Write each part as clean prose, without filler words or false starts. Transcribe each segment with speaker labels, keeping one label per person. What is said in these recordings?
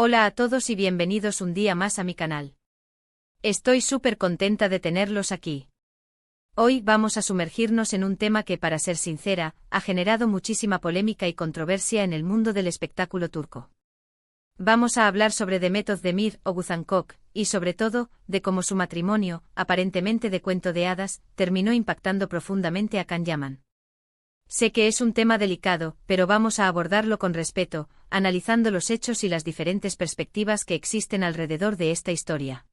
Speaker 1: Hola a todos y bienvenidos un día más a mi canal. Estoy súper contenta de tenerlos aquí. Hoy vamos a sumergirnos en un tema que, para ser sincera, ha generado muchísima polémica y controversia en el mundo del espectáculo turco. Vamos a hablar sobre Demet Özdemir o Oğuzhan Koç, y sobre todo, de cómo su matrimonio, aparentemente de cuento de hadas, terminó impactando profundamente a Can Yaman. Sé que es un tema delicado, pero vamos a abordarlo con respeto, analizando los hechos y las diferentes perspectivas que existen alrededor de esta historia.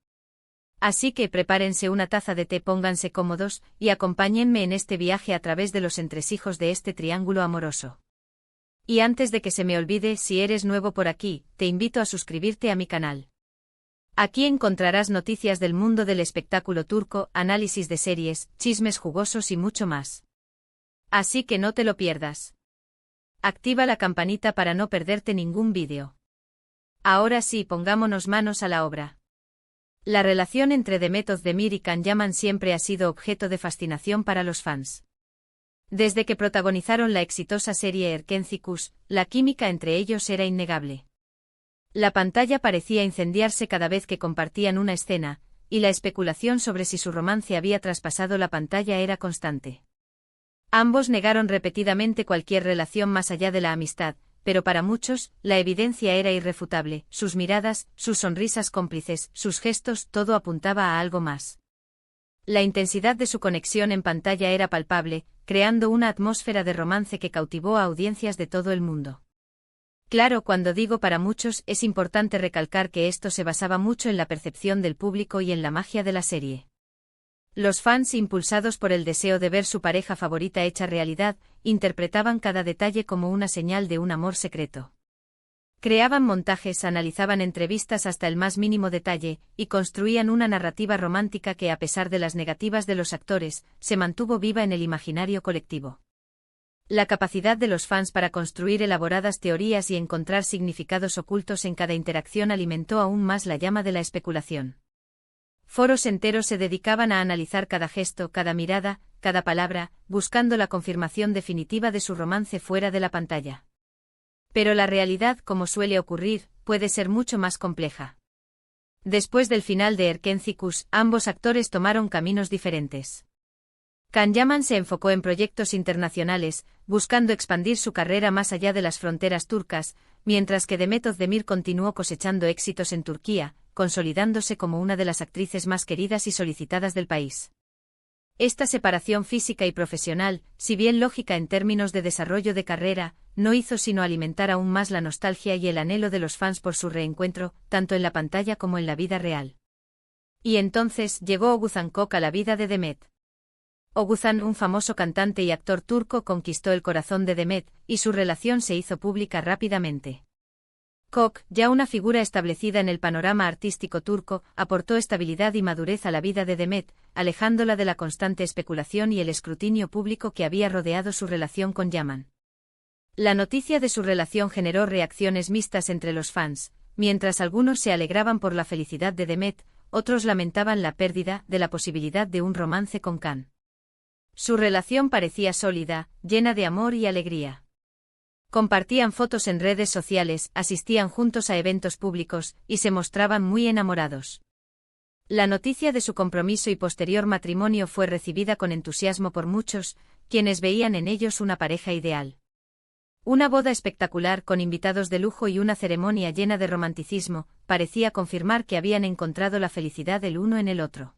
Speaker 1: Así que prepárense una taza de té, pónganse cómodos, y acompáñenme en este viaje a través de los entresijos de este triángulo amoroso. Y antes de que se me olvide, si eres nuevo por aquí, te invito a suscribirte a mi canal. Aquí encontrarás noticias del mundo del espectáculo turco, análisis de series, chismes jugosos y mucho más. Así que no te lo pierdas. Activa la campanita para no perderte ningún vídeo. Ahora sí, pongámonos manos a la obra. La relación entre Demet Özdemir y Can Yaman siempre ha sido objeto de fascinación para los fans. Desde que protagonizaron la exitosa serie Erkenci, la química entre ellos era innegable. La pantalla parecía incendiarse cada vez que compartían una escena, y la especulación sobre si su romance había traspasado la pantalla era constante. Ambos negaron repetidamente cualquier relación más allá de la amistad, pero para muchos, la evidencia era irrefutable: sus miradas, sus sonrisas cómplices, sus gestos, todo apuntaba a algo más. La intensidad de su conexión en pantalla era palpable, creando una atmósfera de romance que cautivó a audiencias de todo el mundo. Claro, cuando digo para muchos, es importante recalcar que esto se basaba mucho en la percepción del público y en la magia de la serie. Los fans, impulsados por el deseo de ver su pareja favorita hecha realidad, interpretaban cada detalle como una señal de un amor secreto. Creaban montajes, analizaban entrevistas hasta el más mínimo detalle, y construían una narrativa romántica que, a pesar de las negativas de los actores, se mantuvo viva en el imaginario colectivo. La capacidad de los fans para construir elaboradas teorías y encontrar significados ocultos en cada interacción alimentó aún más la llama de la especulación. Foros enteros se dedicaban a analizar cada gesto, cada mirada, cada palabra, buscando la confirmación definitiva de su romance fuera de la pantalla. Pero la realidad, como suele ocurrir, puede ser mucho más compleja. Después del final de Erkenci, ambos actores tomaron caminos diferentes. Can Yaman se enfocó en proyectos internacionales, buscando expandir su carrera más allá de las fronteras turcas, mientras que Demet Özdemir continuó cosechando éxitos en Turquía, consolidándose como una de las actrices más queridas y solicitadas del país. Esta separación física y profesional, si bien lógica en términos de desarrollo de carrera, no hizo sino alimentar aún más la nostalgia y el anhelo de los fans por su reencuentro, tanto en la pantalla como en la vida real. Y entonces llegó Oğuzhan Koç a la vida de Demet. Oğuzhan, un famoso cantante y actor turco, conquistó el corazón de Demet, y su relación se hizo pública rápidamente. Koç, ya una figura establecida en el panorama artístico turco, aportó estabilidad y madurez a la vida de Demet, alejándola de la constante especulación y el escrutinio público que había rodeado su relación con Yaman. La noticia de su relación generó reacciones mixtas entre los fans. Mientras algunos se alegraban por la felicidad de Demet, otros lamentaban la pérdida de la posibilidad de un romance con Can. Su relación parecía sólida, llena de amor y alegría. Compartían fotos en redes sociales, asistían juntos a eventos públicos, y se mostraban muy enamorados. La noticia de su compromiso y posterior matrimonio fue recibida con entusiasmo por muchos, quienes veían en ellos una pareja ideal. Una boda espectacular con invitados de lujo y una ceremonia llena de romanticismo, parecía confirmar que habían encontrado la felicidad el uno en el otro.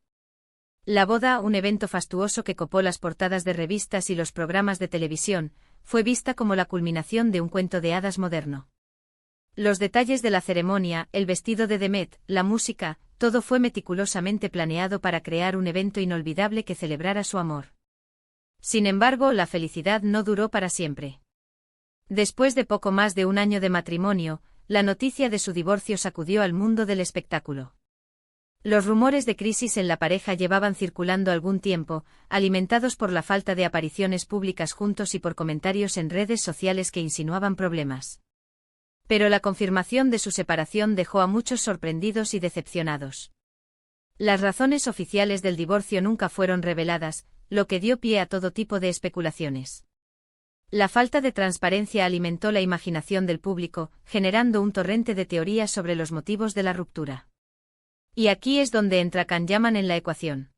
Speaker 1: La boda, un evento fastuoso que copó las portadas de revistas y los programas de televisión, fue vista como la culminación de un cuento de hadas moderno. Los detalles de la ceremonia, el vestido de Demet, la música, todo fue meticulosamente planeado para crear un evento inolvidable que celebrara su amor. Sin embargo, la felicidad no duró para siempre. Después de poco más de un año de matrimonio, la noticia de su divorcio sacudió al mundo del espectáculo. Los rumores de crisis en la pareja llevaban circulando algún tiempo, alimentados por la falta de apariciones públicas juntos y por comentarios en redes sociales que insinuaban problemas. Pero la confirmación de su separación dejó a muchos sorprendidos y decepcionados. Las razones oficiales del divorcio nunca fueron reveladas, lo que dio pie a todo tipo de especulaciones. La falta de transparencia alimentó la imaginación del público, generando un torrente de teorías sobre los motivos de la ruptura. Y aquí es donde entra Can Yaman en la ecuación.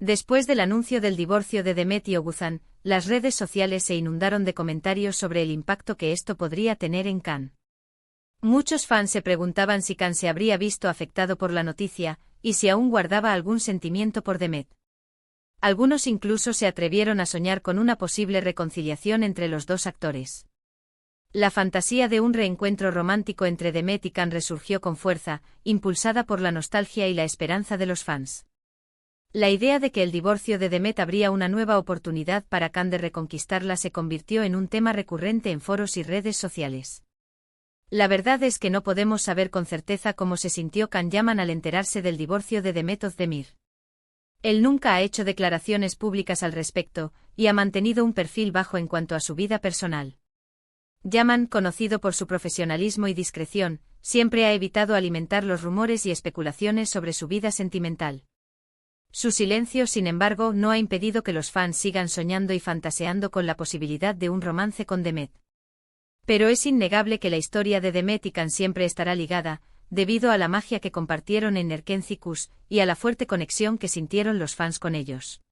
Speaker 1: Después del anuncio del divorcio de Demet y Oguzhan, las redes sociales se inundaron de comentarios sobre el impacto que esto podría tener en Can. Muchos fans se preguntaban si Can se habría visto afectado por la noticia, y si aún guardaba algún sentimiento por Demet. Algunos incluso se atrevieron a soñar con una posible reconciliación entre los dos actores. La fantasía de un reencuentro romántico entre Demet y Can resurgió con fuerza, impulsada por la nostalgia y la esperanza de los fans. La idea de que el divorcio de Demet abría una nueva oportunidad para Can de reconquistarla se convirtió en un tema recurrente en foros y redes sociales. La verdad es que no podemos saber con certeza cómo se sintió Can Yaman al enterarse del divorcio de Demet Özdemir. Él nunca ha hecho declaraciones públicas al respecto, y ha mantenido un perfil bajo en cuanto a su vida personal. Yaman, conocido por su profesionalismo y discreción, siempre ha evitado alimentar los rumores y especulaciones sobre su vida sentimental. Su silencio, sin embargo, no ha impedido que los fans sigan soñando y fantaseando con la posibilidad de un romance con Demet. Pero es innegable que la historia de Demet y Can siempre estará ligada, debido a la magia que compartieron en Erkenci y a la fuerte conexión que sintieron los fans con ellos.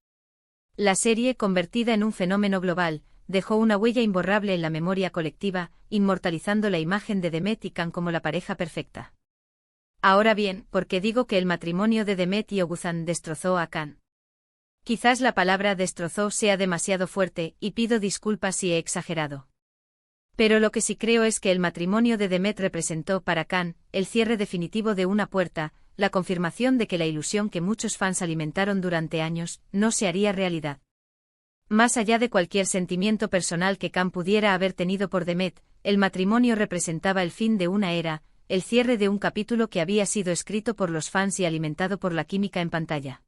Speaker 1: La serie, convertida en un fenómeno global, dejó una huella imborrable en la memoria colectiva, inmortalizando la imagen de Demet y Can como la pareja perfecta. Ahora bien, ¿por qué digo que el matrimonio de Demet y Oguzhan destrozó a Can? Quizás la palabra destrozó sea demasiado fuerte, y pido disculpas si he exagerado. Pero lo que sí creo es que el matrimonio de Demet representó para Can el cierre definitivo de una puerta, la confirmación de que la ilusión que muchos fans alimentaron durante años no se haría realidad. Más allá de cualquier sentimiento personal que Can pudiera haber tenido por Demet, el matrimonio representaba el fin de una era, el cierre de un capítulo que había sido escrito por los fans y alimentado por la química en pantalla.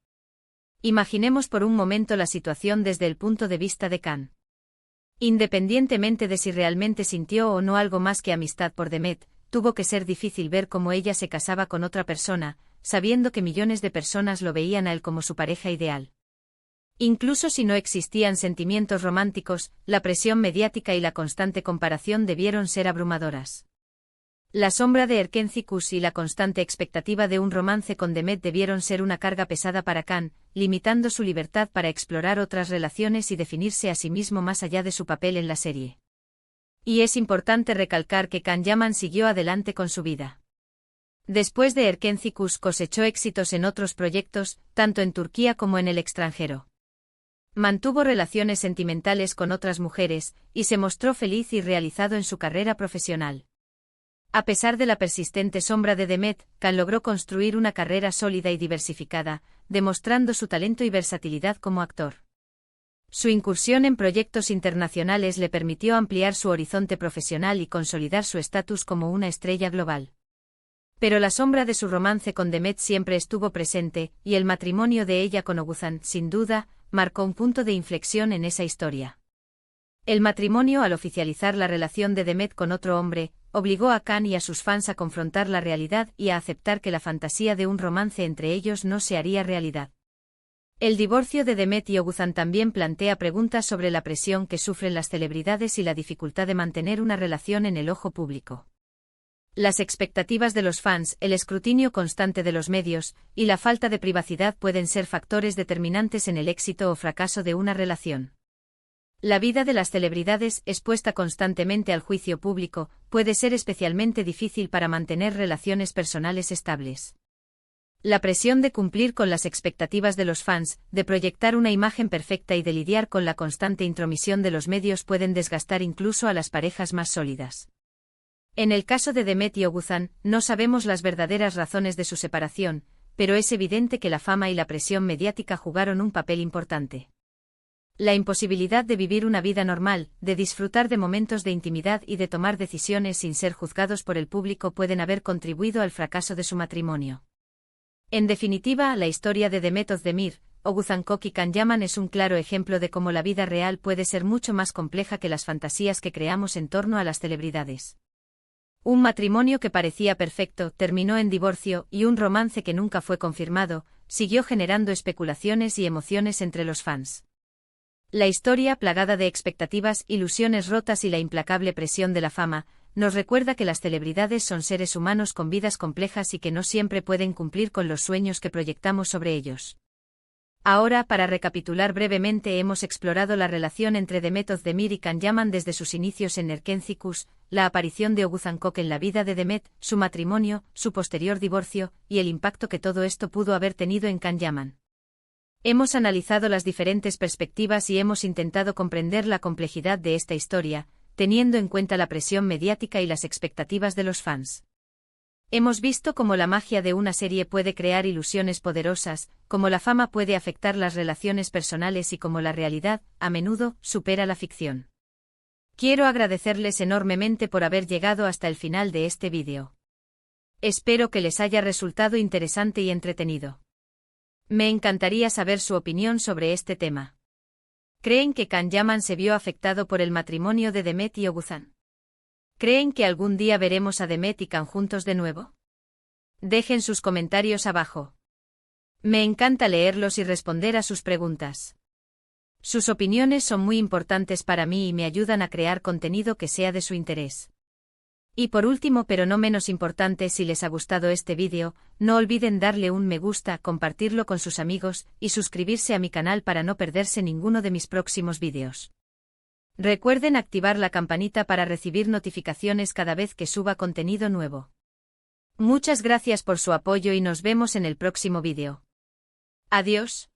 Speaker 1: Imaginemos por un momento la situación desde el punto de vista de Can. Independientemente de si realmente sintió o no algo más que amistad por Demet, tuvo que ser difícil ver cómo ella se casaba con otra persona, sabiendo que millones de personas lo veían a él como su pareja ideal. Incluso si no existían sentimientos románticos, la presión mediática y la constante comparación debieron ser abrumadoras. La sombra de Erkenci y la constante expectativa de un romance con Demet debieron ser una carga pesada para Can, limitando su libertad para explorar otras relaciones y definirse a sí mismo más allá de su papel en la serie. Y es importante recalcar que Can Yaman siguió adelante con su vida. Después de Erkenci cosechó éxitos en otros proyectos, tanto en Turquía como en el extranjero. Mantuvo relaciones sentimentales con otras mujeres, y se mostró feliz y realizado en su carrera profesional. A pesar de la persistente sombra de Demet, Can logró construir una carrera sólida y diversificada, demostrando su talento y versatilidad como actor. Su incursión en proyectos internacionales le permitió ampliar su horizonte profesional y consolidar su estatus como una estrella global. Pero la sombra de su romance con Demet siempre estuvo presente, y el matrimonio de ella con Oguzhan, sin duda, marcó un punto de inflexión en esa historia. El matrimonio, al oficializar la relación de Demet con otro hombre, obligó a Can y a sus fans a confrontar la realidad y a aceptar que la fantasía de un romance entre ellos no se haría realidad. El divorcio de Demet y Oguzhan también plantea preguntas sobre la presión que sufren las celebridades y la dificultad de mantener una relación en el ojo público. Las expectativas de los fans, el escrutinio constante de los medios, y la falta de privacidad pueden ser factores determinantes en el éxito o fracaso de una relación. La vida de las celebridades, expuesta constantemente al juicio público, puede ser especialmente difícil para mantener relaciones personales estables. La presión de cumplir con las expectativas de los fans, de proyectar una imagen perfecta y de lidiar con la constante intromisión de los medios pueden desgastar incluso a las parejas más sólidas. En el caso de Demet y Oguzhan, no sabemos las verdaderas razones de su separación, pero es evidente que la fama y la presión mediática jugaron un papel importante. La imposibilidad de vivir una vida normal, de disfrutar de momentos de intimidad y de tomar decisiones sin ser juzgados por el público pueden haber contribuido al fracaso de su matrimonio. En definitiva, la historia de Demet Özdemir, Oguzhan y Can Yaman es un claro ejemplo de cómo la vida real puede ser mucho más compleja que las fantasías que creamos en torno a las celebridades. Un matrimonio que parecía perfecto terminó en divorcio y un romance que nunca fue confirmado, siguió generando especulaciones y emociones entre los fans. La historia, plagada de expectativas, ilusiones rotas y la implacable presión de la fama, nos recuerda que las celebridades son seres humanos con vidas complejas y que no siempre pueden cumplir con los sueños que proyectamos sobre ellos. Ahora, para recapitular brevemente, hemos explorado la relación entre Demet Özdemir y Can Yaman desde sus inicios en Erkenci, la aparición de Oğuzhan Koç en la vida de Demet, su matrimonio, su posterior divorcio, y el impacto que todo esto pudo haber tenido en Can Yaman. Hemos analizado las diferentes perspectivas y hemos intentado comprender la complejidad de esta historia, teniendo en cuenta la presión mediática y las expectativas de los fans. Hemos visto cómo la magia de una serie puede crear ilusiones poderosas, cómo la fama puede afectar las relaciones personales y cómo la realidad, a menudo, supera la ficción. Quiero agradecerles enormemente por haber llegado hasta el final de este vídeo. Espero que les haya resultado interesante y entretenido. Me encantaría saber su opinión sobre este tema. ¿Creen que Can Yaman se vio afectado por el matrimonio de Demet y Oğuzhan? ¿Creen que algún día veremos a Demet y Can juntos de nuevo? Dejen sus comentarios abajo. Me encanta leerlos y responder a sus preguntas. Sus opiniones son muy importantes para mí y me ayudan a crear contenido que sea de su interés. Y por último, pero no menos importante, si les ha gustado este vídeo, no olviden darle un me gusta, compartirlo con sus amigos y suscribirse a mi canal para no perderse ninguno de mis próximos vídeos. Recuerden activar la campanita para recibir notificaciones cada vez que suba contenido nuevo. Muchas gracias por su apoyo y nos vemos en el próximo vídeo. Adiós.